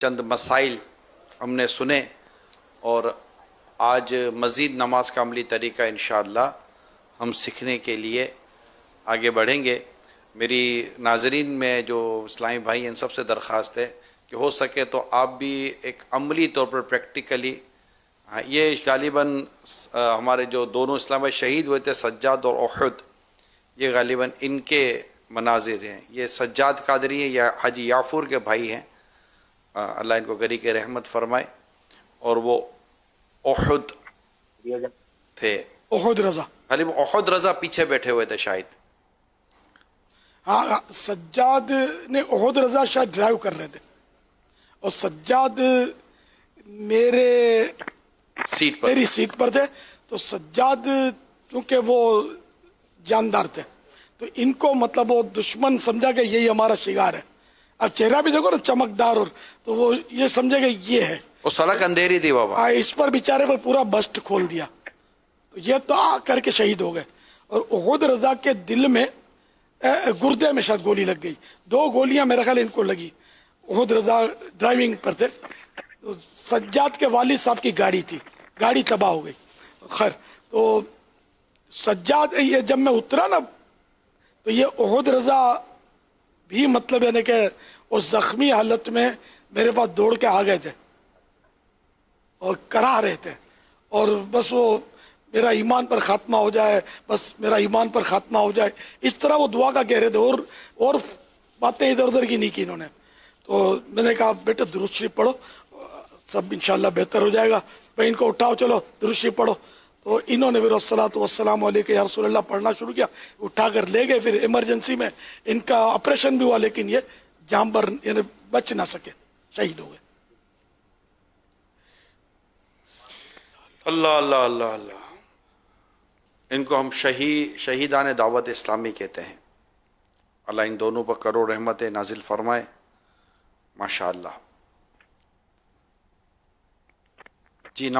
چند مسائل ہم نے سنے اور آج مزید نماز کا عملی طریقہ انشاءاللہ ہم سیکھنے کے لیے آگے بڑھیں گے۔ میری ناظرین میں جو اسلامی بھائی ان سب سے درخواست ہے کہ ہو سکے تو آپ بھی ایک عملی طور پر پریکٹیکلی، یہ غالباً ہمارے جو دونوں اسلام بھائی شہید ہوئے تھے سجاد اور احد، یہ غالباً ان کے مناظر ہیں۔ یہ سجاد قادری ہیں یا حاجی یافور کے بھائی ہیں، اللہ ان کو گری کے رحمت فرمائے، اور وہ احد تھے، احد رضا۔ غالب احد رضا پیچھے بیٹھے ہوئے تھے شاید۔ ہاں، سجاد نے احد رضا شاید ڈرائیو کر رہے تھے، اور سجاد میری سیٹ پر تھے، تو سجاد چونکہ وہ جاندار تھے تو ان کو مطلب وہ دشمن سمجھا کہ یہی ہمارا شکار ہے۔ اب چہرہ بھی دیکھو نا چمکدار، اور تو وہ یہ سمجھے کہ یہ ہے، وہ سڑک اندھیری تھی بابا، اس پر بیچارے پر پورا بسٹ کھول دیا، تو یہ تو آ کر کے شہید ہو گئے۔ اور احد رضا کے دل میں گردے میں شاید گولی لگ گئی، 2 گولیاں میرا خیال ان کو لگی۔ احد رضا ڈرائیونگ پر تھے، سجاد کے والد صاحب کی گاڑی تھی، گاڑی تباہ ہو گئی۔ خیر، تو سجاد یہ جب میں اترا نا تو یہ احد رضا بھی مطلب یعنی کہ اس زخمی حالت میں میرے پاس دوڑ کے آ گئے تھے اور کرا رہے تھے، اور بس وہ میرا ایمان پر خاتمہ ہو جائے، بس میرا ایمان پر خاتمہ ہو جائے، اس طرح وہ دعا کا کہہ رہے تھے، اور باتیں ادھر ادھر کی نہیں کی انہوں نے۔ تو میں نے کہا بیٹا درود شریف پڑھو، سب انشاءاللہ بہتر ہو جائے گا، بھائی ان کو اٹھاؤ، چلو درود شریف پڑھو۔ تو انہوں نے پھر الصلاۃ والسلام علیک یا رسول اللہ پڑھنا شروع کیا، اٹھا کر لے گئے۔ پھر ایمرجنسی میں ان کا آپریشن بھی ہوا، لیکن یہ جان بر یعنی بچ نہ سکے، شہید ہو گئے۔ اللہ اللہ اللہ اللہ، ان کو ہم شہیدان دعوت اسلامی کہتے ہیں۔ اللہ ان دونوں پر کرو رحمت نازل فرمائے، ماشاءاللہ۔